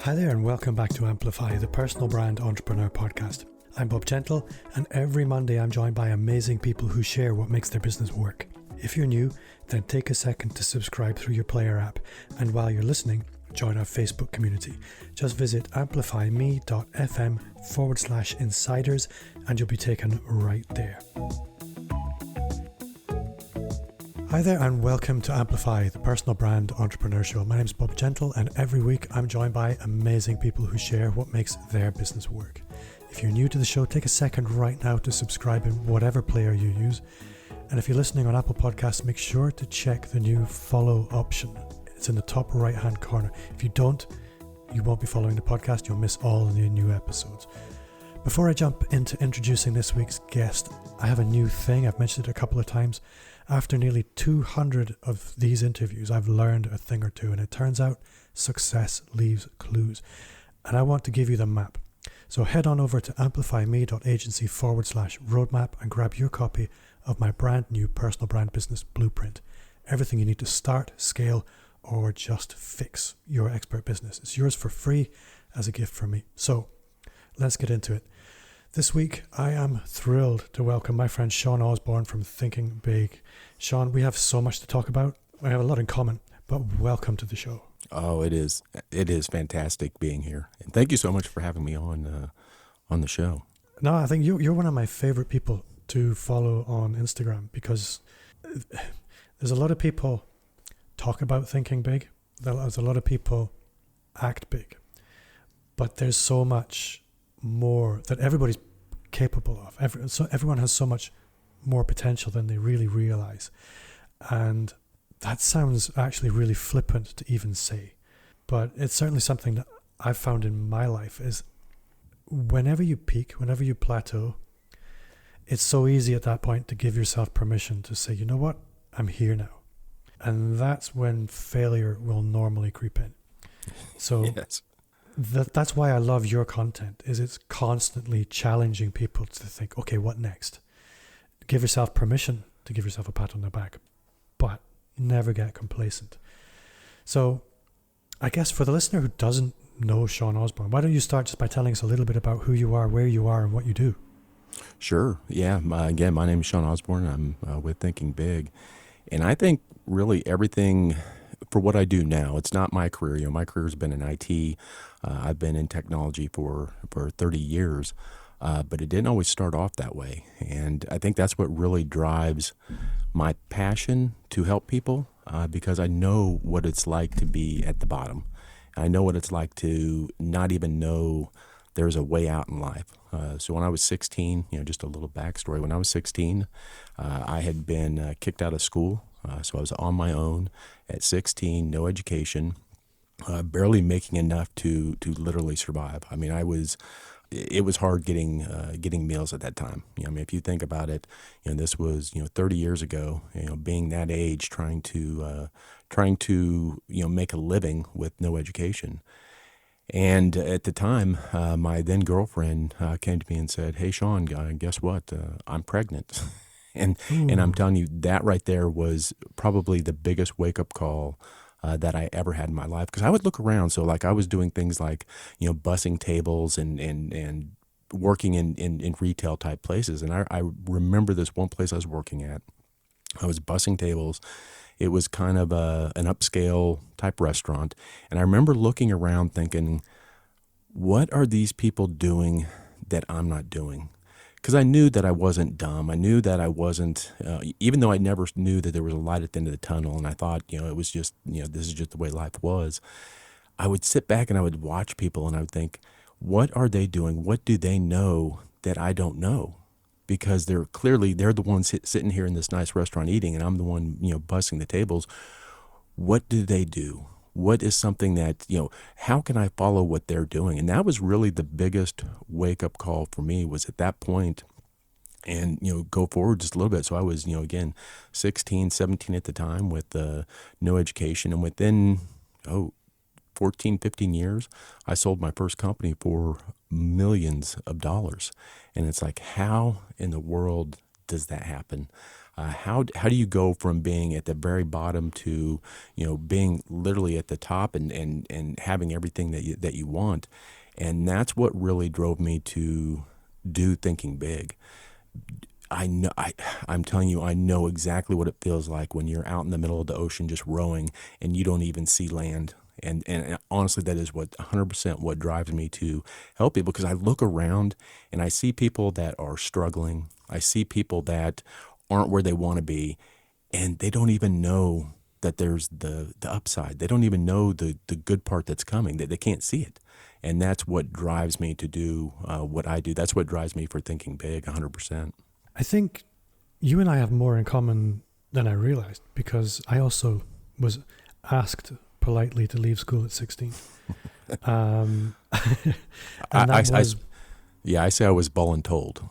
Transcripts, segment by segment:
Hi there and welcome back to Amplify, the personal brand entrepreneur podcast. I'm Bob Gentle, and every Monday I'm joined by amazing people who share what makes their business work. If you're new, then take a second to subscribe through your player app, and while you're listening, join our Facebook community. Just visit amplifyme.fm/insiders and you'll be taken right there. Hi there and welcome to Amplify, the personal brand entrepreneur show. My name is Bob Gentle, and every week I'm joined by amazing people who share what makes their business work. If you're new to the show, take a second right now to subscribe in whatever player you use. And if you're listening on Apple Podcasts, make sure to check the new follow option. It's in the top right hand corner. If you don't, you won't be following the podcast. You'll miss all the new episodes. Before I jump into introducing this week's guest, I have a new thing. I've mentioned it a couple of times. After nearly 200 of these interviews, I've learned a thing or two, and it turns out success leaves clues. And I want to give you the map. So head on over to amplifyme.agency/roadmap and grab your copy of my brand new personal brand business blueprint. Everything you need to start, scale, or just fix your expert business. It's yours for free as a gift from me. So let's get into it. This week, I am thrilled to welcome my friend Sean Osbourne from Thinking Big. Sean, we have so much to talk about. We have a lot in common, but welcome to the show. Oh, it is fantastic being here. And thank you so much for having me on the show. No, I think you're one of my favorite people to follow on Instagram, because there's a lot of people talk about thinking big. There's a lot of people act big, but there's so much more that everybody's capable of. Everyone has so much more potential than they really realize. And that sounds actually really flippant to even say, but it's certainly something that I've found in my life is whenever you peak, whenever you plateau, it's so easy at that point to give yourself permission to say, you know what, I'm here now. And that's when failure will normally creep in. So yes. That's why I love your content, is it's constantly challenging people to think, okay, what next? Give yourself permission to give yourself a pat on the back, but never get complacent. So I guess for the listener who doesn't know Sean Osbourne, why don't you start just by telling us a little bit about who you are, where you are, and what you do? Sure. Yeah. Again, my name is Sean Osbourne. I'm with Thinking Big. And I think really everything for what I do now, it's not my career. My career has been in IT. I've been in technology for 30 years, but it didn't always start off that way. And I think that's what really drives my passion to help people, because I know what it's like to be at the bottom. I know what it's like to not even know there's a way out in life. So when I was 16, just a little backstory. When I was 16, I had been kicked out of school. So I was on my own at 16, no education, barely making enough to literally survive. I mean, it was hard getting meals at that time. If you think about it, this was 30 years ago. Being that age, trying to make a living with no education. And at the time, my then girlfriend came to me and said, "Hey, Sean, guess what? I'm pregnant." And I'm telling you, that right there was probably the biggest wake-up call that I ever had in my life. Because I would look around. So like I was doing things like, bussing tables and working in retail type places. And I remember this one place I was working at. I was bussing tables. It was kind of an upscale type restaurant. And I remember looking around thinking, what are these people doing that I'm not doing? Because I knew that I wasn't dumb. I knew that I wasn't, even though I never knew that there was a light at the end of the tunnel, and I thought, it was just, this is just the way life was. I would sit back and I would watch people and I would think, what are they doing? What do they know that I don't know? Because they're the ones sitting here in this nice restaurant eating, and I'm the one, bussing the tables. What do they do? What is something that, how can I follow what they're doing? And that was really the biggest wake-up call for me, was at that point, and, go forward just a little bit. So I was, again, 16, 17 at the time with no education. And within, 14, 15 years, I sold my first company for millions of dollars. And it's like, how in the world does that happen? How do you go from being at the very bottom to, being literally at the top and having everything that you want? And that's what really drove me to do Thinking Big. I'm telling you, I know exactly what it feels like when you're out in the middle of the ocean just rowing and you don't even see land. And honestly, that is 100% what drives me to help people, because I look around and I see people that are struggling. I see people that aren't where they want to be, and they don't even know that there's the upside. They don't even know the good part that's coming. They can't see it. And that's what drives me to do what I do. That's what drives me for Thinking Big 100%. I think you and I have more in common than I realized, because I also was asked politely to leave school at 16. And I say I was voluntold.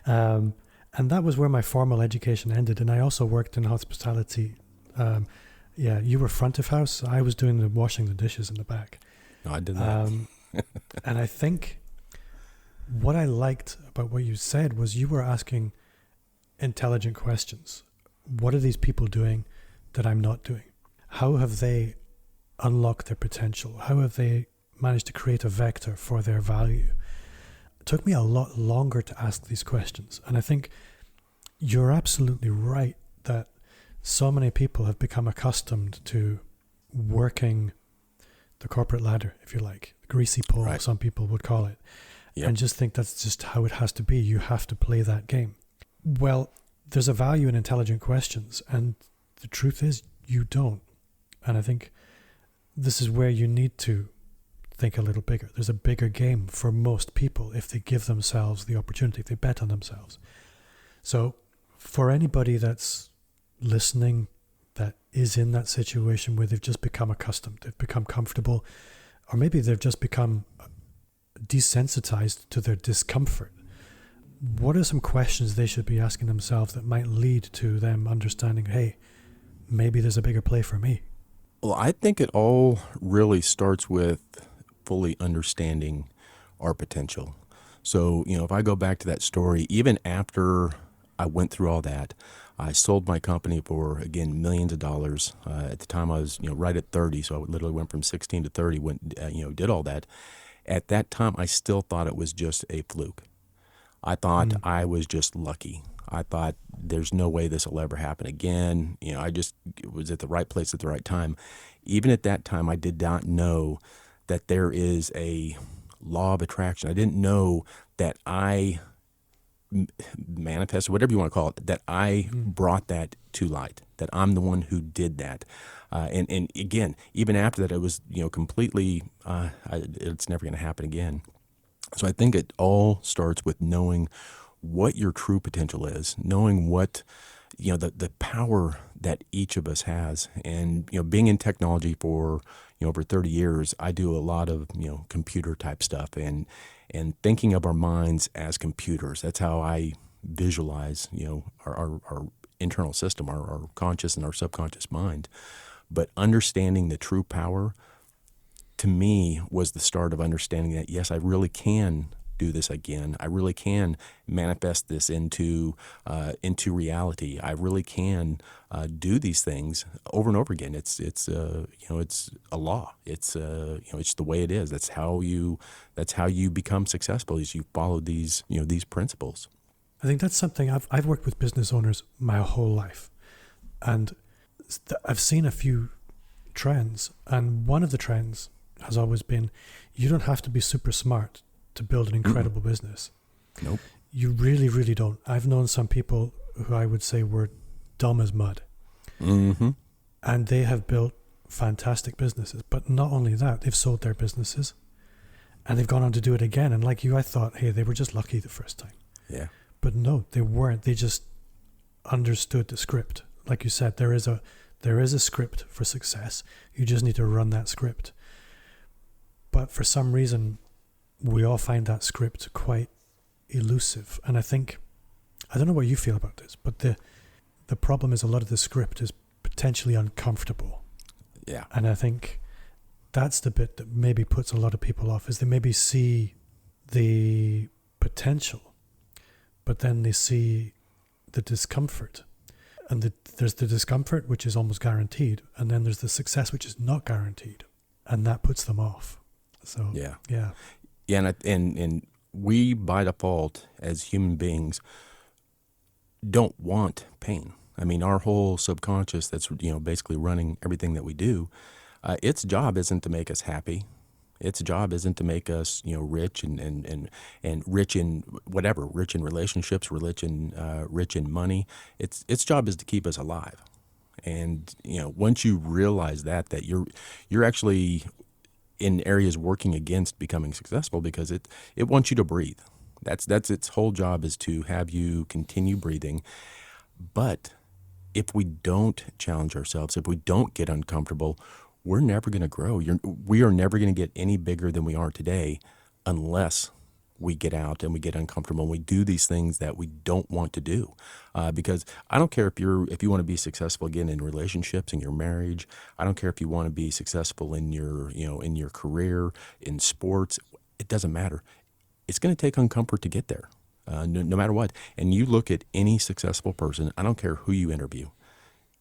And that was where my formal education ended. And I also worked in hospitality. You were front of house. I was doing the washing the dishes in the back. No, I did that. And I think what I liked about what you said was you were asking intelligent questions. What are these people doing that I'm not doing? How have they unlocked their potential? How have they managed to create a vector for their value? It took me a lot longer to ask these questions. And I think you're absolutely right that so many people have become accustomed to working the corporate ladder, if you like, greasy pole, right. Some people would call it, Yep. and just think that's just how it has to be. You have to play that game. Well, there's a value in intelligent questions, and the truth is you don't. And I think this is where you need to think a little bigger. There's a bigger game for most people if they give themselves the opportunity, if they bet on themselves. So for anybody that's listening that is in that situation where they've just become accustomed, they've become comfortable, or maybe they've just become desensitized to their discomfort, what are some questions they should be asking themselves that might lead to them understanding, hey, maybe there's a bigger play for me? Well, I think it all really starts with fully understanding our potential. So, if I go back to that story, even after I went through all that, I sold my company for, again, millions of dollars. At the time, I was, right at 30, so I literally went from 16 to 30, did all that. At that time, I still thought it was just a fluke. I thought I was just lucky. I thought there's no way this will ever happen again. I just was at the right place at the right time. Even at that time, I did not know that there is a law of attraction. I didn't know that I manifested, whatever you want to call it, that I brought that to light, that I'm the one who did that. And again, even after that, it was, completely, it's never going to happen again. So I think it all starts with knowing what your true potential is, knowing what, the power that each of us has. And, being in technology for, over 30 years, I do a lot of, computer type stuff and thinking of our minds as computers. That's how I visualize, our internal system, our conscious and our subconscious mind. But understanding the true power, to me, was the start of understanding that, yes, I really can do this again. I really can manifest this into reality. I really can do these things over and over again. It's a law. It's the way it is. That's how you become successful, is you follow these principles. I think that's something I've worked with business owners my whole life, and I've seen a few trends, and one of the trends has always been, you don't have to be super smart to build an incredible business. Nope. You really, really don't. I've known some people who I would say were dumb as mud. Mm-hmm. And they have built fantastic businesses. But not only that, they've sold their businesses and they've gone on to do it again. And like you, I thought, hey, they were just lucky the first time. Yeah. But no, they weren't. They just understood the script. Like you said, there is a script for success. You just need to run that script. But for some reason, we all find that script quite elusive. And I don't know what you feel about this, but the problem is a lot of the script is potentially uncomfortable. Yeah. And I think that's the bit that maybe puts a lot of people off, is they maybe see the potential, but then they see the discomfort. And there's the discomfort, which is almost guaranteed. And then there's the success, which is not guaranteed. And that puts them off. So, Yeah. yeah. Yeah, and we, by default, as human beings, don't want pain. I mean, our whole subconscious that's, basically running everything that we do, its job isn't to make us happy. Its job isn't to make us, rich and rich in whatever, rich in relationships, rich in money. Its job is to keep us alive. And, once you realize that you're actually in areas working against becoming successful, because it wants you to breathe. That's its whole job, is to have you continue breathing. But if we don't challenge ourselves, if we don't get uncomfortable, we're never going to grow. We are never going to get any bigger than we are today unless we get out and we get uncomfortable and we do these things that we don't want to do. Because I don't care if you want to be successful again in relationships, in your marriage. I don't care if you want to be successful in your career, in sports. It doesn't matter. It's going to take uncomfort to get there, no matter what. And you look at any successful person, I don't care who you interview,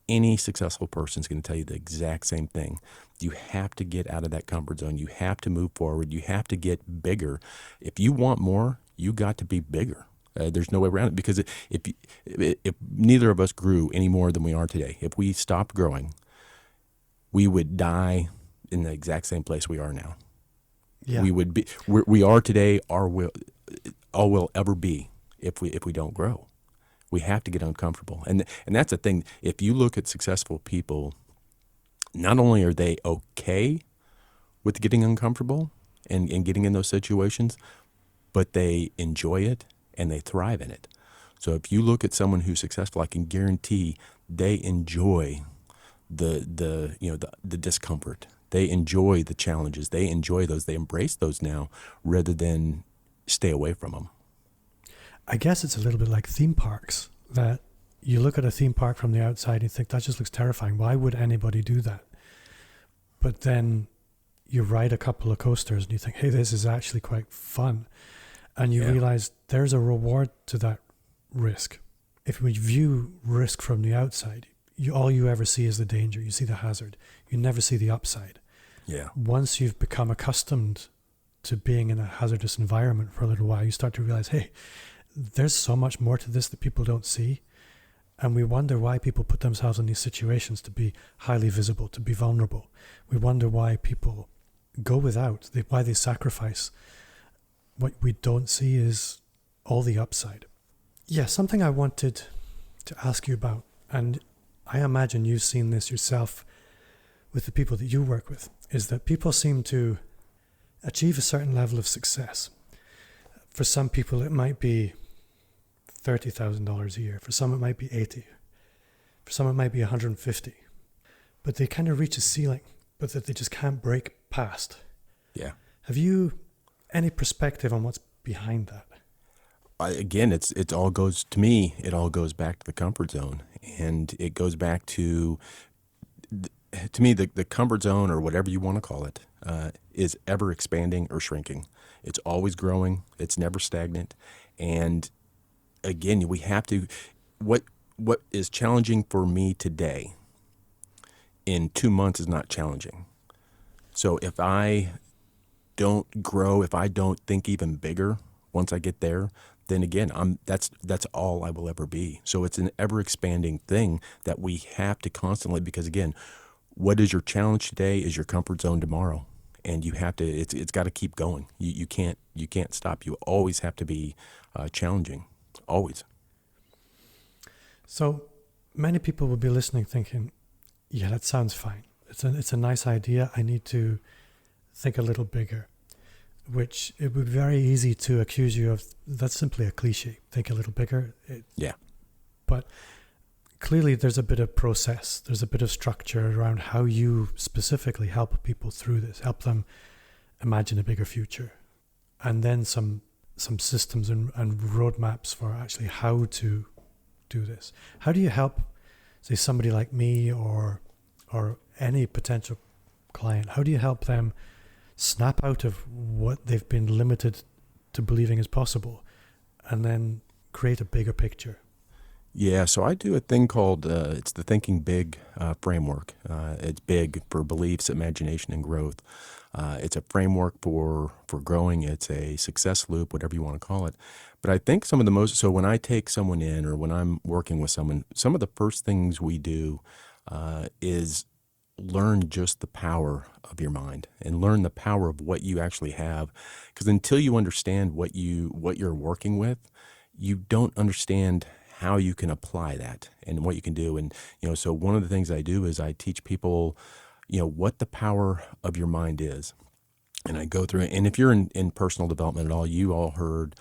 any successful person is going to tell you the exact same thing. You have to get out of that comfort zone. You have to move forward. You have to get bigger. If you want more, you got to be bigger. There's no way around it, because if neither of us grew any more than we are today, if we stopped growing, we would die in the exact same place we are now. Yeah. We would be where we are today, all we'll ever be if we don't grow. We have to get uncomfortable. And that's the thing. If you look at successful people, not only are they okay with getting uncomfortable and getting in those situations, but they enjoy it and they thrive in it. So if you look at someone who's successful, I can guarantee they enjoy the discomfort. They enjoy the challenges. They enjoy those. They embrace those now rather than stay away from them. I guess it's a little bit like theme parks, that you look at a theme park from the outside and you think, that just looks terrifying. Why would anybody do that? But then you ride a couple of coasters and you think, hey, this is actually quite fun. And you realize there's a reward to that risk. If we view risk from the outside, all you ever see is the danger. You see the hazard. You never see the upside. Yeah. Once you've become accustomed to being in a hazardous environment for a little while, you start to realize, hey, there's so much more to this that people don't see. And we wonder why people put themselves in these situations, to be highly visible, to be vulnerable. We wonder why people go without, why they sacrifice. What we don't see is all the upside. Yeah, something I wanted to ask you about, and I imagine you've seen this yourself with the people that you work with, is that people seem to achieve a certain level of success. For some people, it might be $30,000 a year. For some, it might be 80. For some, it might be 150. But they kind of reach a ceiling, but that they just can't break past. Yeah. Have you any perspective on what's behind that? Again, it all goes back to the comfort zone, and it goes back to me, the comfort zone, or whatever you want to call it, is ever expanding or shrinking. It's always growing. It's never stagnant. And again, we have to, what is challenging for me today in 2 months is not challenging. So if I don't grow, if I don't think even bigger once I get there, then again, that's all I will ever be. So it's an ever expanding thing that we have to constantly, because again, what is your challenge today is your comfort zone tomorrow. And you have to, it's got to keep going. You can't stop. You always have to be challenging, always. So many people will be listening thinking, yeah, that sounds fine. It's a nice idea. I need to think a little bigger, which it would be very easy to accuse you of, that's simply a cliche. Think a little bigger. Yeah. But clearly there's a bit of process. There's a bit of structure around how you specifically help people through this, help them imagine a bigger future. And then some systems and roadmaps for actually how to do this. How do you help, say, somebody like me or any potential client? How do you help them snap out of what they've been limited to believing is possible and then create a bigger picture? Yeah, so I do a thing called it's the Thinking Big framework. It's big for beliefs, imagination, and growth. It's a framework for growing. It's a success loop, whatever you want to call it. But I think some of the most so when I take someone in or when I'm working with someone, some of the first things we do is learn just the power of your mind and learn the power of what you actually have. Because until you understand what you're working with, you don't understand how you can apply that and what you can do. And so one of the things I do is I teach people, what the power of your mind is. And I go through it. And if you're in personal development at all, you all heard,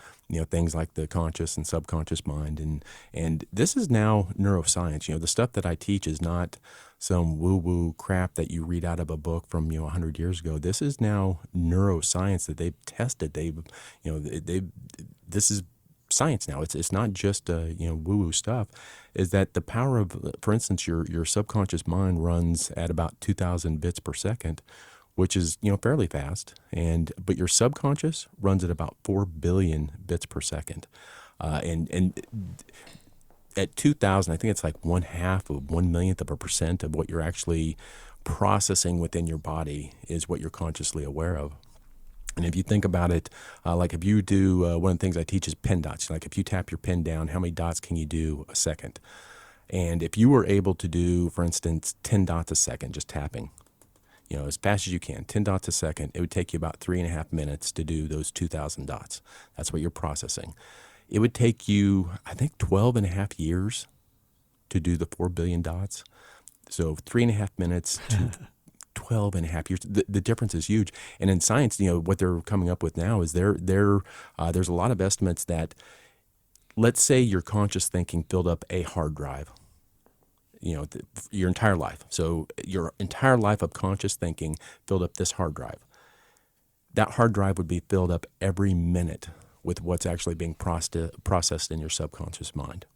things like the conscious and subconscious mind. And this is now neuroscience. The stuff that I teach is not some woo-woo crap that you read out of a book from, 100 years ago. This is now neuroscience that they've tested. This is science now. It's not just woo-woo stuff. Is that the power of, for instance, your subconscious mind runs at about 2,000 bits per second, which is fairly fast, but your subconscious runs at about 4 billion bits per second, and at 2,000, I think it's like 1/1,000,000% of what you're actually processing within your body is what you're consciously aware of. And if you think about it, like if you do, one of the things I teach is pin dots. Like if you tap your pin down, how many dots can you do a second? And if you were able to do, for instance, 10 dots a second, just tapping, as fast as you can, 10 dots a second, it would take you about 3.5 minutes to do those 2,000 dots. That's what you're processing. It would take you, I think, 12.5 years to do the 4 billion dots. So 3.5 minutes to 12.5 years. The difference is huge. And in science, what they're coming up with now is there's a lot of estimates that, let's say your conscious thinking filled up a hard drive, your entire life. So your entire life of conscious thinking filled up this hard drive. That hard drive would be filled up every minute with what's actually being processed in your subconscious mind.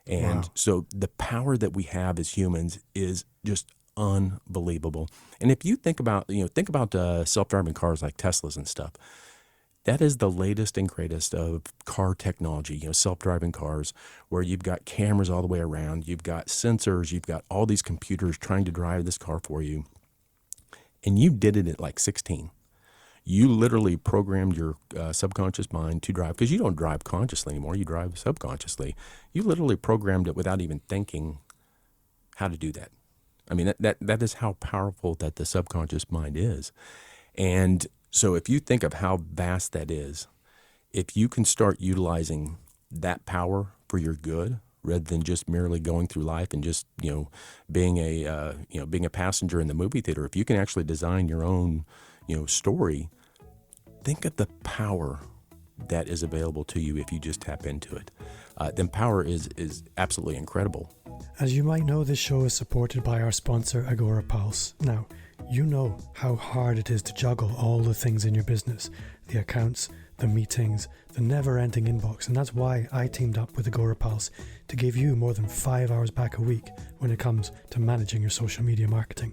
And Wow. so the power that we have as humans is just unbelievable. And if you think about self-driving cars like Teslas and stuff, that is the latest and greatest of car technology, self-driving cars where you've got cameras all the way around, you've got sensors, you've got all these computers trying to drive this car for you. And you did it at like 16. You literally programmed your subconscious mind to drive, because you don't drive consciously anymore, you drive subconsciously. You literally programmed it without even thinking how to do that. I mean, that is how powerful that the subconscious mind is. And so if you think of how vast that is, if you can start utilizing that power for your good, rather than just merely going through life and just, being a passenger in the movie theater, if you can actually design your own, story, think of the power that is available to you if you just tap into it. Then power is absolutely incredible. As you might know, this show is supported by our sponsor, Agora Pulse. Now, you know how hard it is to juggle all the things in your business, the accounts, the meetings, the never-ending inbox, and that's why I teamed up with Agora Pulse to give you more than 5 hours back a week when it comes to managing your social media marketing.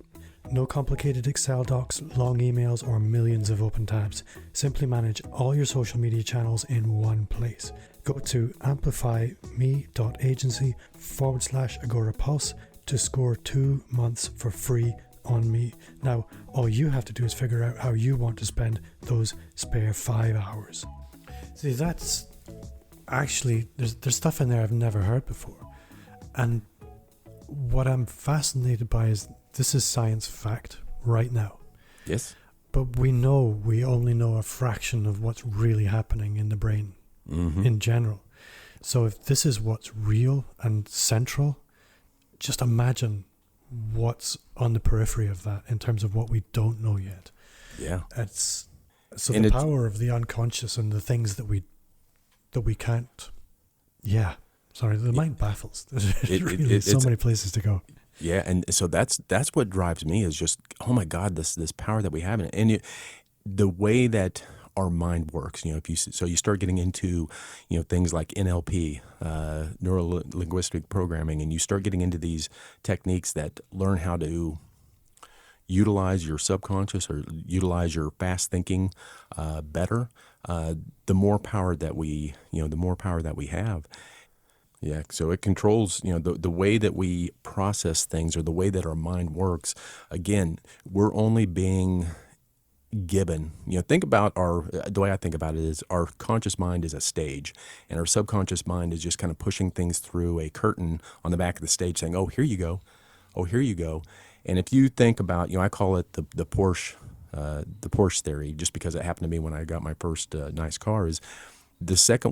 No complicated Excel docs, long emails, or millions of open tabs. Simply manage all your social media channels in one place. Go to amplifyme.agency/Agora Pulse to score 2 months for free on me. Now, all you have to do is figure out how you want to spend those spare 5 hours. See, that's actually, there's stuff in there I've never heard before. And what I'm fascinated by is this is science fact right now. Yes. But we only know a fraction of what's really happening in the brain in general. So if this is what's real and central, just imagine what's on the periphery of that in terms of what we don't know yet. Yeah. It's so the power of the unconscious and the things that we can't. Yeah. Sorry, the mind baffles. There's so many places to go. Yeah, and so that's what drives me is just, oh my God, this power that we have in it, and the way that our mind works. If you start getting into things like NLP, neuro linguistic programming, and you start getting into these techniques that learn how to utilize your subconscious or utilize your fast thinking better, the more power that we have. Yeah. So it controls, the way that we process things or the way that our mind works. Again, we're only being given, think about the way I think about it is our conscious mind is a stage, and our subconscious mind is just kind of pushing things through a curtain on the back of the stage saying, oh, here you go. Oh, here you go. And if you think about, I call it the Porsche theory, just because it happened to me when I got my first nice car, is the second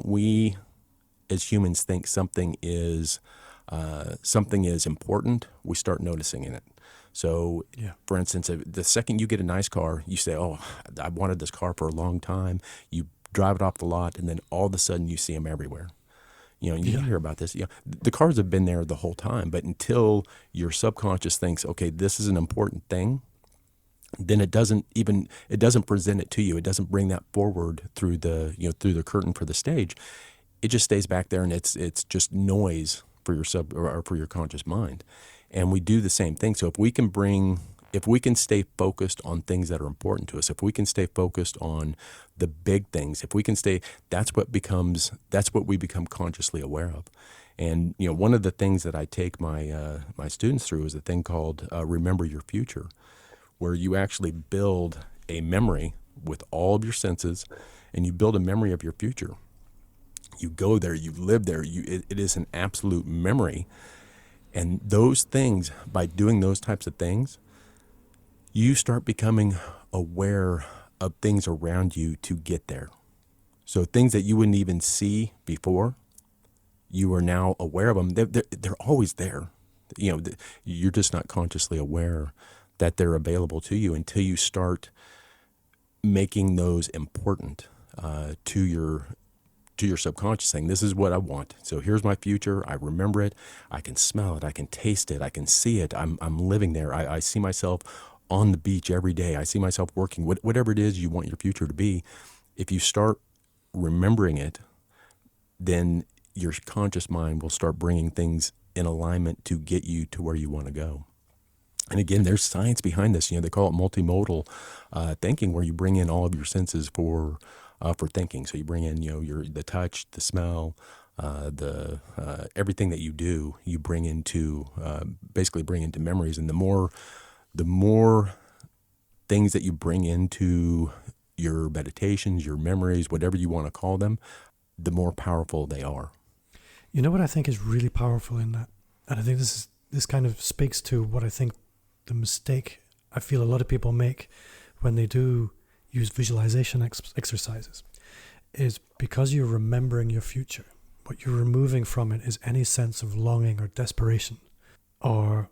we as humans think something is important, we start noticing in it. So, Yeah. for instance, the second you get a nice car, you say, oh, I wanted this car for a long time. You drive it off the lot, and then all of a sudden you see them everywhere. You hear about this. The cars have been there the whole time, but until your subconscious thinks, okay, this is an important thing, then it doesn't present it to you. It doesn't bring that forward through the curtain for the stage. It just stays back there, and it's just noise for your or for your conscious mind. And we do the same thing. So if we can stay focused on things that are important to us, if we can stay focused on the big things, that's what we become consciously aware of. And one of the things that I take my students through is a thing called Remember Your Future, where you actually build a memory with all of your senses, and you build a memory of your future. You go there, you live there. It is an absolute memory. And those things, by doing those types of things, you start becoming aware of things around you to get there. So things that you wouldn't even see before, you are now aware of them. They're always there. You're just not consciously aware that they're available to you until you start making those important to your subconscious, saying, this is what I want. So here's my future. I remember it. I can smell it. I can taste it. I can see it. I'm living there. I see myself on the beach every day. I see myself working, whatever it is you want your future to be. If you start remembering it, then your conscious mind will start bringing things in alignment to get you to where you want to go. And again, there's science behind this. They call it multimodal thinking, where you bring in all of your senses for thinking. So you bring in, the touch, the smell, the everything that you do, you bring into memories. And the more things that you bring into your meditations, your memories, whatever you want to call them, the more powerful they are. You know what I think is really powerful in that, and I think this kind of speaks to what I think the mistake I feel a lot of people make when they do use visualization exercises, is because you're remembering your future, what you're removing from it is any sense of longing or desperation or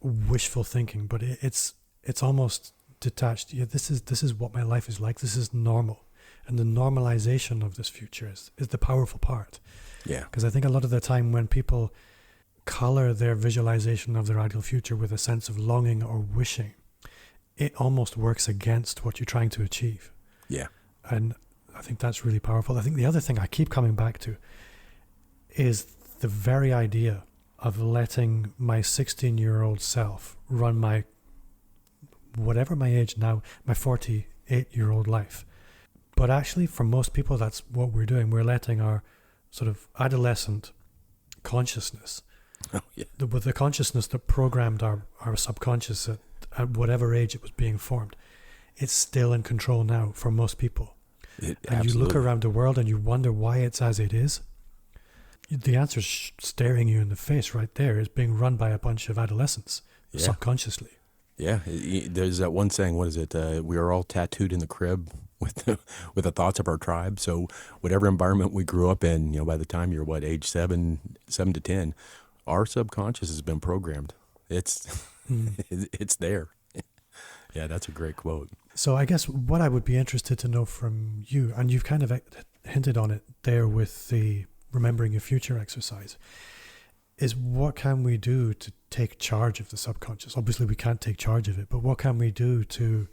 wishful thinking, but it's almost detached. Yeah, this is what my life is like. This is normal, and the normalization of this future is the powerful part. Yeah, because I think a lot of the time when people color their visualization of their ideal future with a sense of longing or wishing, it almost works against what you're trying to achieve. Yeah. And I think that's really powerful. I think the other thing I keep coming back to is the very idea of letting my 16-year-old self run my, whatever my age now, my 48-year-old life. But actually, for most people, that's what we're doing. We're letting our sort of adolescent consciousness, with the consciousness that programmed our subconscious at whatever age it was being formed, it's still in control now for most people. And you look around the world and you wonder why it's as it is. The answer's staring you in the face right there. Is being run by a bunch of adolescents subconsciously. Yeah, there's that one saying, what is it? We are all tattooed in the crib with the thoughts of our tribe. So whatever environment we grew up in, by the time you're age 7 to 10, our subconscious has been programmed. It's it's there. Yeah, that's a great quote. So I guess what I would be interested to know from you, and you've kind of hinted on it there with the remembering your future exercise, is what can we do to take charge of the subconscious? Obviously we can't take charge of it, but what can we do to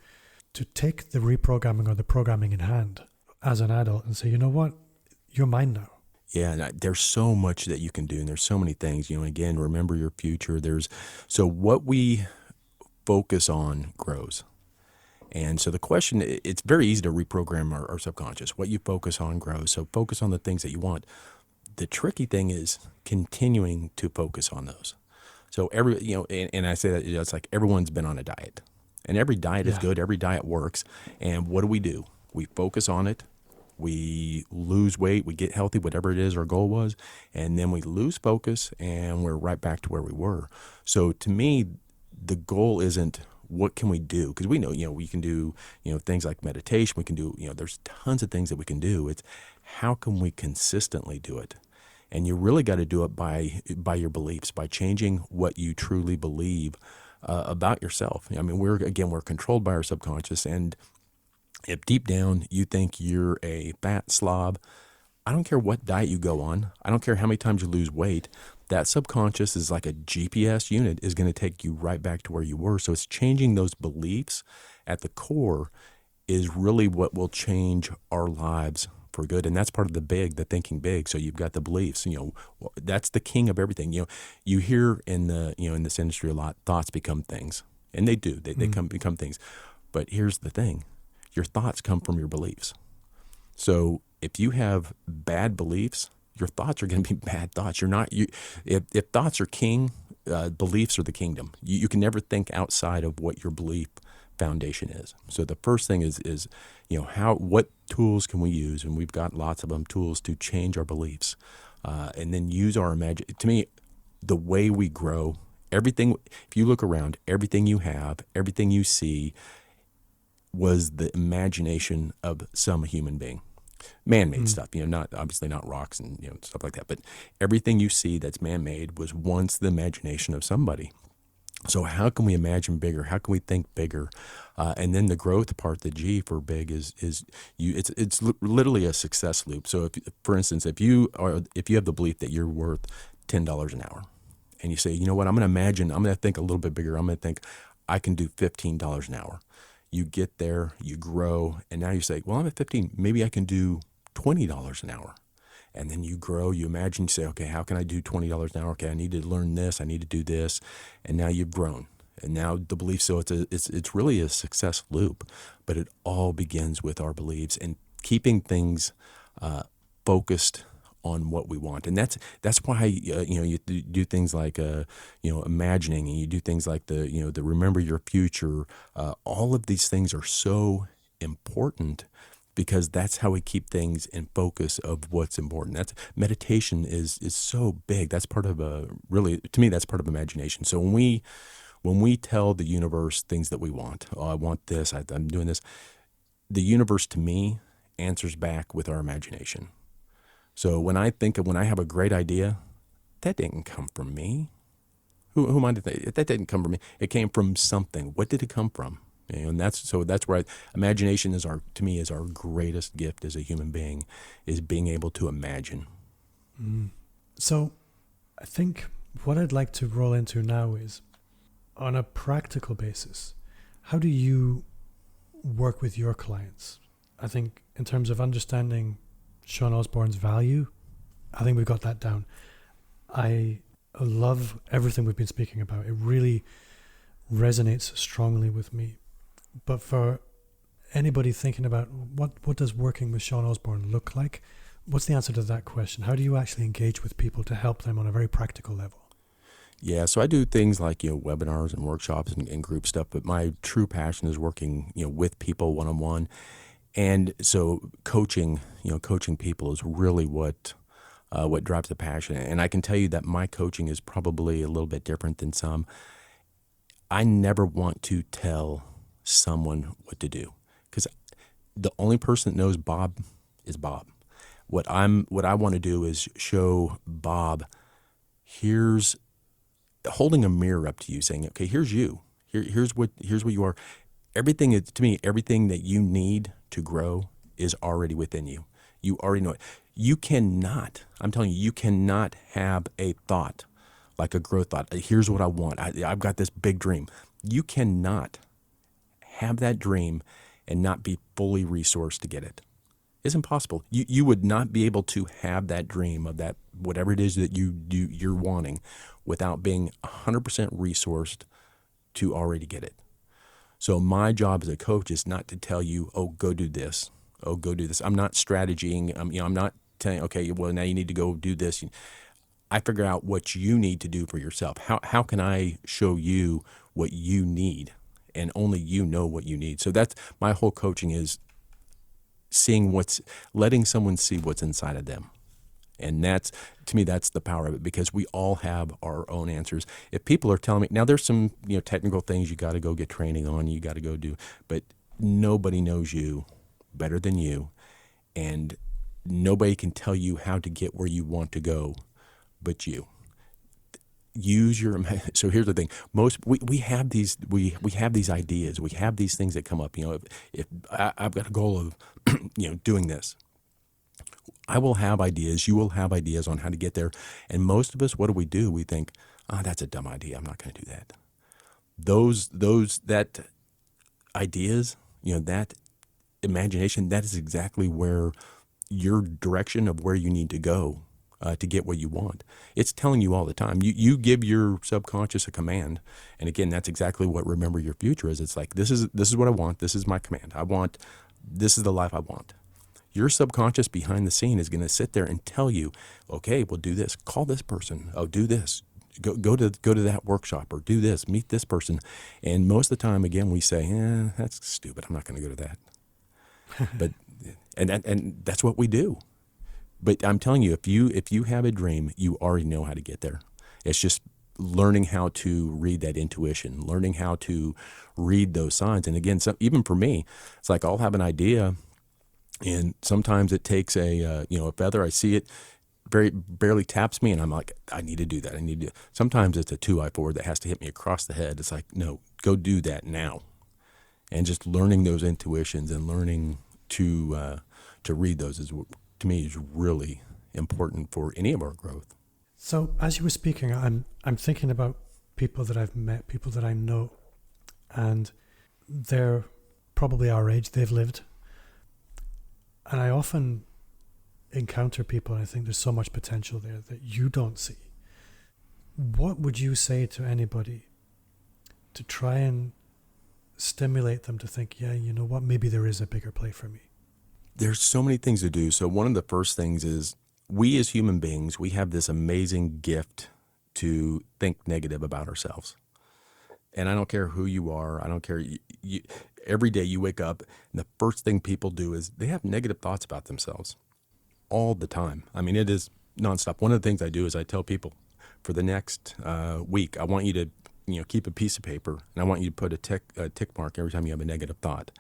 take the reprogramming or the programming in hand as an adult and say, you know what, you're mine now? Yeah, there's so much that you can do, and there's so many things. Again, remember your future. So what we focus on grows. And so the question, it's very easy to reprogram our subconscious. What you focus on grows. So focus on the things that you want. The tricky thing is continuing to focus on those. So and I say that, it's like everyone's been on a diet, and every diet is Yeah. good. Every diet works. And what do? We focus on it. We lose weight. We get healthy, whatever it is our goal was. And then we lose focus and we're right back to where we were. So to me, the goal isn't what can we do? Because we know, we can do, things like meditation. We can do, there's tons of things that we can do. It's how can we consistently do it? And you really got to do it by your beliefs, by changing what you truly believe about yourself. I mean, we're controlled by our subconscious, and if deep down you think you're a fat slob, I don't care what diet you go on. I don't care how many times you lose weight. That subconscious is like a GPS unit, is going to take you right back to where you were. So it's changing those beliefs at the core is really what will change our lives for good. And that's part of the thinking big. So you've got the beliefs, that's the king of everything. You hear in this industry a lot, thoughts become things, and they do, they become things. But here's the thing, your thoughts come from your beliefs. So if you have bad beliefs, your thoughts are going to be bad thoughts. If thoughts are king, beliefs are the kingdom. You can never think outside of what your belief foundation is. So the first thing is what tools can we use, and we've got lots of them, tools to change our beliefs, and then use our imagination. To me, the way we grow, everything. If you look around, everything you have, everything you see, was the imagination of some human being. Man-made stuff, not obviously not rocks and stuff like that, but everything you see that's man-made was once the imagination of somebody. So how can we imagine bigger? How can we think bigger? And then the growth part, the G for big, it's literally a success loop. So if, for instance, if you have the belief that you're worth $10 an hour, and you say, you know what, I'm going to think a little bit bigger. I'm going to think I can do $15 an hour. You get there, you grow, and now you say, well, I'm at 15. Maybe I can do $20 an hour. And then you grow, you imagine, you say, okay, how can I do $20 an hour? Okay, I need to learn this, I need to do this. And now you've grown. And now the belief, so it's really a success loop, but it all begins with our beliefs and keeping things focused on what we want. And that's why you do things like imagining, and you do things like the remember your future. All of these things are so important, because that's how we keep things in focus of what's important. That's meditation is so big. That's part of really, to me, that's part of imagination. So when we tell the universe things that we want, oh, I want this, I'm doing this, the universe to me answers back with our imagination. So when I have a great idea, that didn't come from me. Who am I to think? That didn't come from me. It came from something. What did it come from? And that's where imagination is our greatest gift as a human being, is being able to imagine. So I think what I'd like to roll into now is, on a practical basis, how do you work with your clients? I think in terms of understanding Sean Osbourne's value, I think we've got that down. I love everything we've been speaking about. It really resonates strongly with me. But for anybody thinking about what does working with Sean Osbourne look like, what's the answer to that question? How do you actually engage with people to help them on a very practical level? Yeah, so I do things like webinars and workshops and group stuff, but my true passion is working with people one-on-one. And so coaching people is really what drives the passion. And I can tell you that my coaching is probably a little bit different than some. I never want to tell someone what to do, because the only person that knows Bob is Bob. What I want to do is show Bob, here's holding a mirror up to you, saying, okay, here's you. Here's what you are. Everything that you need to grow is already within you. You already know it. I'm telling you, you cannot have a thought like a growth thought. Here's what I want. I've got this big dream. You cannot have that dream and not be fully resourced to get it. It's impossible. You would not be able to have that dream of that, whatever it is that you're wanting, without being 100% resourced to already get it. So my job as a coach is not to tell you, oh, go do this. Oh, go do this. I'm not strategizing. I'm not telling, okay, well, now you need to go do this. I figure out what you need to do for yourself. How can I show you what you need? And only you know what you need. So that's my whole coaching is letting someone see what's inside of them. And that's, to me, that's the power of it, because we all have our own answers. If people are telling me, now there's some, technical things you got to go get training on, you got to go do, but nobody knows you better than you. And nobody can tell you how to get where you want to go but you. Use your, so here's the thing, we have these ideas, we have these things that come up. If I've got a goal of doing this, I will have ideas, you will have ideas on how to get there. And most of us, what do? We think, that's a dumb idea, I'm not going to do that. That ideas, that imagination, that is exactly where your direction of where you need to go to get what you want. It's telling you all the time. You give your subconscious a command, and again, that's exactly what Remember Your Future is. It's like, this is what I want. This is my command. This is the life I want. Your subconscious behind the scene is going to sit there and tell you, okay, well, do this. Call this person. Oh, do this. Go to that workshop, or do this. Meet this person. And most of the time, again, we say, that's stupid. I'm not going to go to that. But and that's what we do. But I'm telling you, if you have a dream, you already know how to get there. It's just learning how to read that intuition, learning how to read those signs. And again, even for me, it's like I'll have an idea, and sometimes it takes a feather. I see it, barely taps me, and I'm like, I need to do that. Sometimes it's a 2x4 that has to hit me across the head. It's like, no, go do that now. And just learning those intuitions and learning to read those is, to me, is really important for any of our growth. So as you were speaking, I'm thinking about people that I've met, people that I know, and they're probably our age, they've lived. And I often encounter people, and I think there's so much potential there that you don't see. What would you say to anybody to try and stimulate them to think, yeah, you know what, maybe there is a bigger play for me? There's so many things to do. So one of the first things is, we as human beings, we have this amazing gift to think negative about ourselves. And I don't care who you are. I don't care. Every day you wake up, and the first thing people do is they have negative thoughts about themselves all the time. I mean, it is nonstop. One of the things I do is I tell people, for the next week, I want you to keep a piece of paper, and I want you to put a tick mark every time you have a negative thought.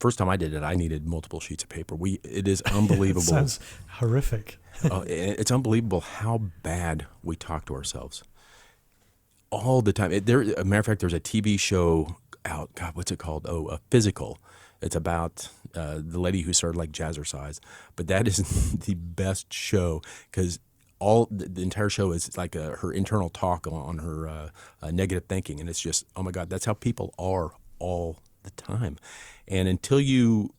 First time I did it, I needed multiple sheets of paper. It is unbelievable. It sounds horrific. It's unbelievable how bad we talk to ourselves all the time. A matter of fact, there's a TV show out. God, what's it called? Oh, Physical. It's about the lady who started like Jazzercise. But that is the best show, because the entire show is like her internal talk on her negative thinking, and it's just, oh my God, that's how people are all the time. And until you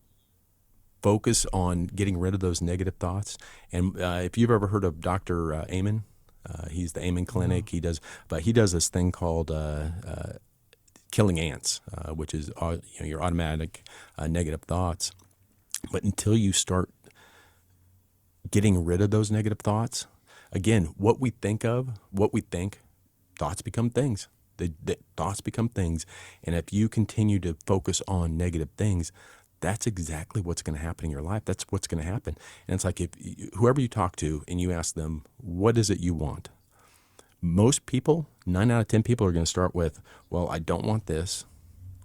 focus on getting rid of those negative thoughts, and if you've ever heard of Dr. Amen, he's the Amen Clinic. He does this thing called killing ants, which is your automatic negative thoughts. But until you start getting rid of those negative thoughts, again, what we think, thoughts become things. The thoughts become things. And if you continue to focus on negative things, that's exactly what's going to happen in your life. That's what's going to happen. And it's like, if whoever you talk to and you ask them, what is it you want? Most people, 9 out of 10 people, are going to start with, well, I don't want this.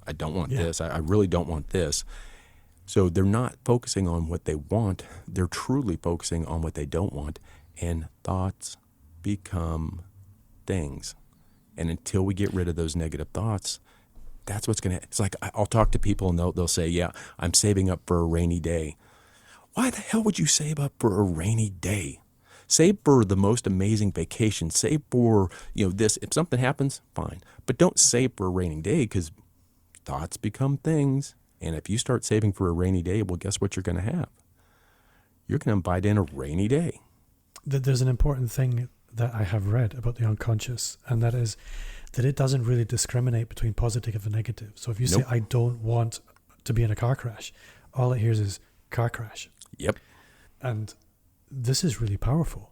I don't want this. I really don't want this. So they're not focusing on what they want. They're truly focusing on what they don't want. And thoughts become things. And until we get rid of those negative thoughts, that's what's going to, it's like, I'll talk to people and they'll say, yeah, I'm saving up for a rainy day. Why the hell would you save up for a rainy day? Save for the most amazing vacation. Save for, this. If something happens, fine. But don't save for a rainy day, because thoughts become things. And if you start saving for a rainy day, well, guess what you're going to have? You're going to invite in a rainy day. There's an important thing that I have read about the unconscious, and that is that it doesn't really discriminate between positive and negative. So if you say, I don't want to be in a car crash, all it hears is car crash. Yep. And this is really powerful.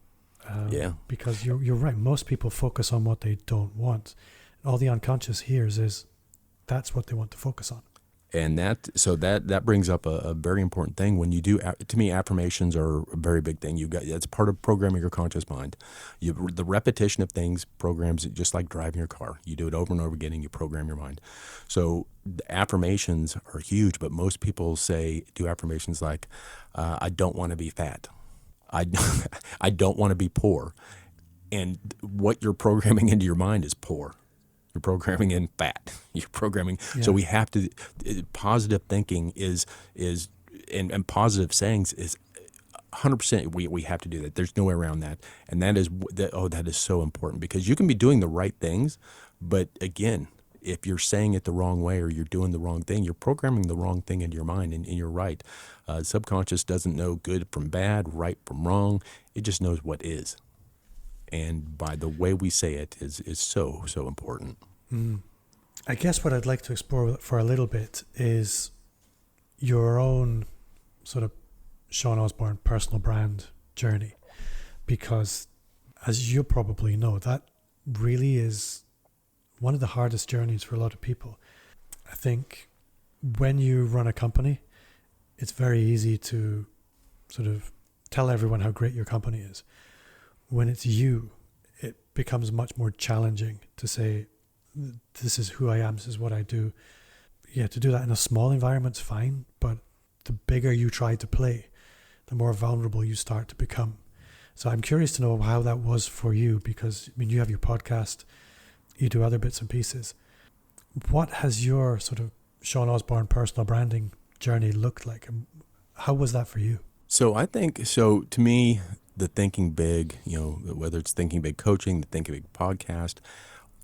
Because you're right. Most people focus on what they don't want. All the unconscious hears is that's what they want to focus on. And that brings up a very important thing. When you do, to me, affirmations are a very big thing. It's part of programming your conscious mind. The repetition of things programs it, just like driving your car. You do it over and over again, and you program your mind. So the affirmations are huge, but most people do affirmations like, "I don't want to be fat. I don't want to be poor," and what you're programming into your mind is poor. You're programming in fat. You're programming. Yeah. So we have to. Positive thinking and positive sayings is 100%. We have to do that. There's no way around that. And that is so important, because you can be doing the right things, but again, if you're saying it the wrong way or you're doing the wrong thing, you're programming the wrong thing into your mind. And you're right. Subconscious doesn't know good from bad, right from wrong. It just knows what is. And by the way we say it is so important. I guess what I'd like to explore for a little bit is your own sort of Sean Osbourne personal brand journey, because as you probably know, that really is one of the hardest journeys for a lot of people. I think when you run a company, it's very easy to sort of tell everyone how great your company is. When it's you, it becomes much more challenging to say, this is who I am, this is what I do. Yeah, to do that in a small environment's fine, but the bigger you try to play, the more vulnerable you start to become. So I'm curious to know how that was for you, because I mean, you have your podcast, you do other bits and pieces. What has your sort of Sean Osbourne personal branding journey looked like? And how was that for you? So I think, to me, the Thinking Big, whether it's Thinking Big Coaching, the Thinking Big podcast,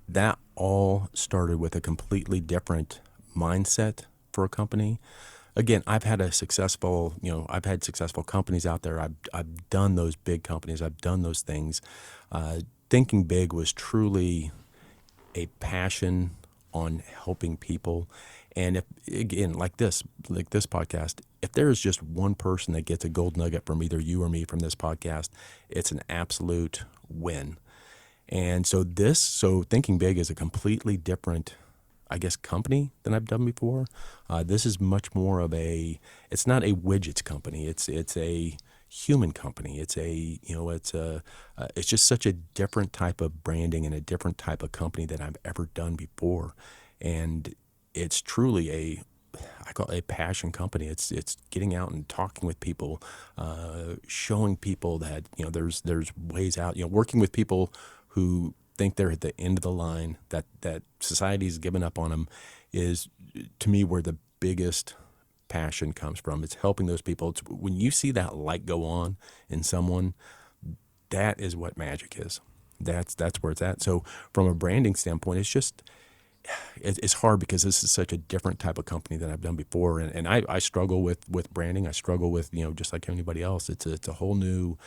that all started with a completely different mindset for a company. Again, I've had successful companies out there. I've done those big companies. I've done those things. Thinking Big was truly a passion on helping people. And if, again, like this podcast, if there is just one person that gets a gold nugget from either you or me from this podcast, it's an absolute win. And so Thinking Big is a completely different, I guess, company than I've done before. This is much more of it's not a widgets company. It's a human company. It's just such a different type of branding and a different type of company than I've ever done before. And it's truly I call it a passion company. It's getting out and talking with people, showing people that there's ways out. Working with people who think they're at the end of the line, that society's given up on them, is to me where the biggest passion comes from. It's helping those people. It's when you see that light go on in someone, that is what magic is. That's where it's at. So from a branding standpoint, it's hard because this is such a different type of company than I've done before. And I struggle with branding. I struggle with, just like anybody else. It's a whole new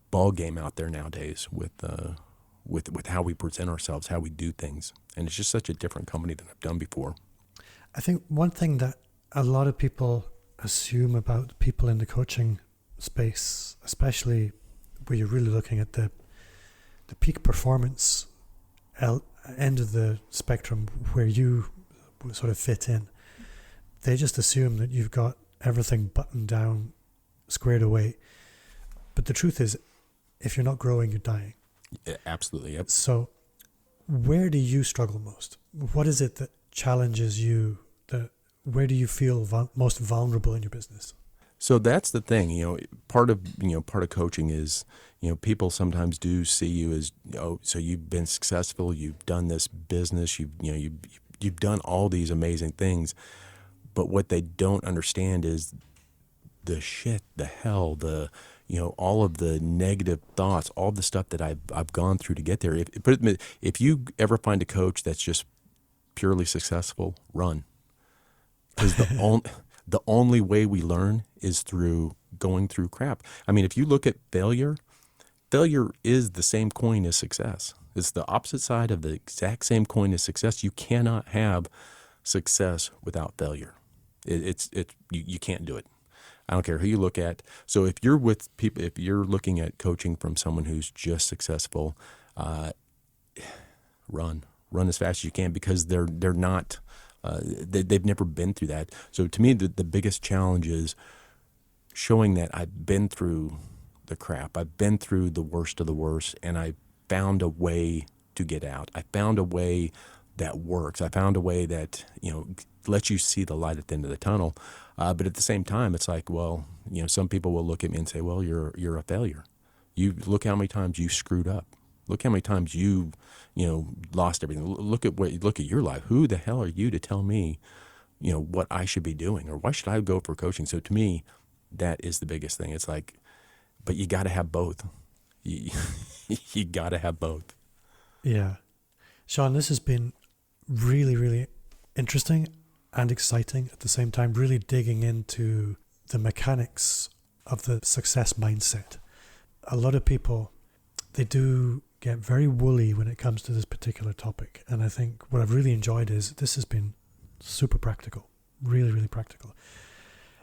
ball game out there nowadays with how we present ourselves, how we do things. And it's just such a different company than I've done before. I think one thing that a lot of people assume about people in the coaching space, especially where you're really looking at the peak performance end of the spectrum where you sort of fit in, they just assume that you've got everything buttoned down, squared away. But the truth is, if you're not growing, you're dying. Yeah, absolutely. Yep. So where do you struggle most? What is it that challenges you? Where do you feel most vulnerable in your business? So that's the thing, part of coaching is, people sometimes do see you as, so you've been successful, you've done this business, you've done all these amazing things, but what they don't understand is the shit, the hell, all of the negative thoughts, all the stuff that I've gone through to get there. If you ever find a coach that's just purely successful, run. Because the only way we learn is through going through crap. I mean, if you look at failure is the same coin as success. It's the opposite side of the exact same coin as success. You cannot have success without failure. You can't do it. I don't care who you look at. So if you're with people, if you're looking at coaching from someone who's just successful, run as fast as you can, because they're not, they've never been through that. So to me, the biggest challenge is showing that I've been through the crap. I've been through the worst of the worst, and I found a way to get out. I found a way that works. I found a way that, lets you see the light at the end of the tunnel. But at the same time, it's like, well, some people will look at me and say, well, you're a failure. You look how many times you screwed up. Look how many times you lost everything. Look at your life. Who the hell are you to tell me, what I should be doing, or why should I go for coaching? So to me, that is the biggest thing. It's like, but you got to have both. You got to have both. Yeah. Sean, this has been really, really interesting and exciting at the same time, really digging into the mechanics of the success mindset. A lot of people, they do get very woolly when it comes to this particular topic. And I think what I've really enjoyed is this has been super practical, really, really practical.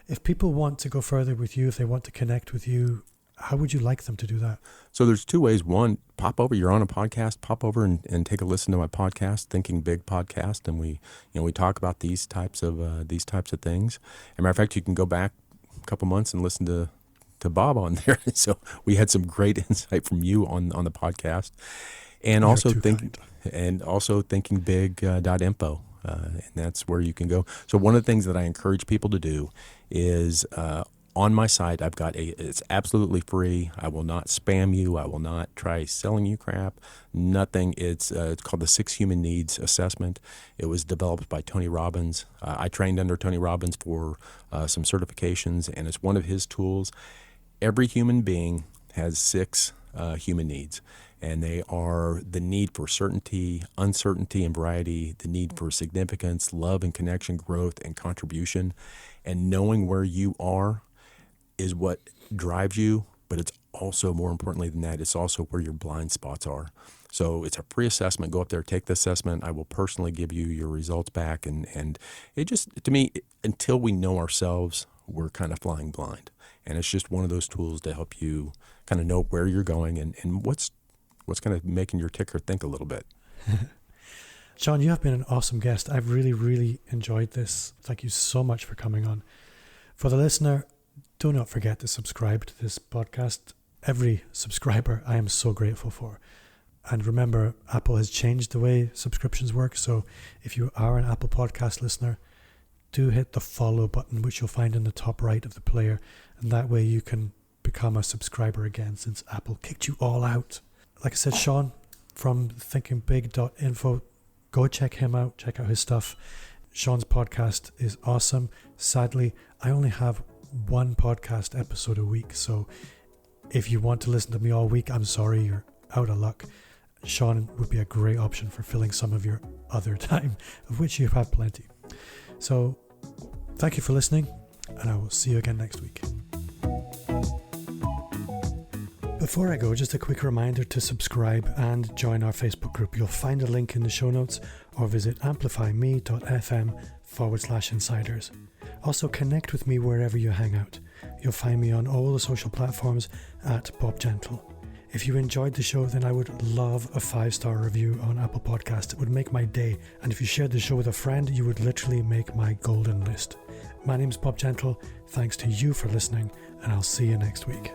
If people want to go further with you, if they want to connect with you, how would you like them to do that? So there's two ways. One, pop over. You're on a podcast. Pop over and take a listen to my podcast, Thinking Big Podcast, and we talk about these types of things. As a matter of fact, you can go back a couple months and listen to Bob on there. So we had some great insight from you on the podcast, and also thinkingbig.info. And that's where you can go. So one of the things that I encourage people to do is on my site, I've got it's absolutely free. I will not spam you. I will not try selling you crap. Nothing. It's called the 6 Human Needs Assessment. It was developed by Tony Robbins. I trained under Tony Robbins for some certifications, and it's one of his tools. Every human being has 6 human needs. And they are the need for certainty, uncertainty, and variety, the need for significance, love and connection, growth and contribution. And knowing where you are is what drives you, but it's also, more importantly than that, it's also where your blind spots are. So it's a free assessment. Go up there, take the assessment. I will personally give you your results back. And it just, to me, until we know ourselves, we're kind of flying blind. And it's just one of those tools to help you kind of know where you're going and what's kind of making your ticker think a little bit. Sean, you have been an awesome guest. I've really, really enjoyed this. Thank you so much for coming on. For the listener, do not forget to subscribe to this podcast. Every subscriber I am so grateful for. And remember, Apple has changed the way subscriptions work. So if you are an Apple Podcast listener, do hit the follow button, which you'll find in the top right of the player. And that way you can become a subscriber again, since Apple kicked you all out. Like I said, Sean from thinkingbig.info, go check him out, check out his stuff. Sean's podcast is awesome. Sadly, I only have one podcast episode a week, so if you want to listen to me all week, I'm sorry, you're out of luck. Sean would be a great option for filling some of your other time, of which you have plenty. So thank you for listening, and I will see you again next week. Before I go, just a quick reminder to subscribe and join our Facebook group. You'll find a link in the show notes, or visit amplifyme.fm/insiders. Also, connect with me wherever you hang out. You'll find me on all the social platforms at Bob Gentle. If you enjoyed the show, then I would love a 5-star review on Apple Podcasts. It would make my day. And if you shared the show with a friend, you would literally make my golden list. My name's Bob Gentle. Thanks to you for listening, and I'll see you next week.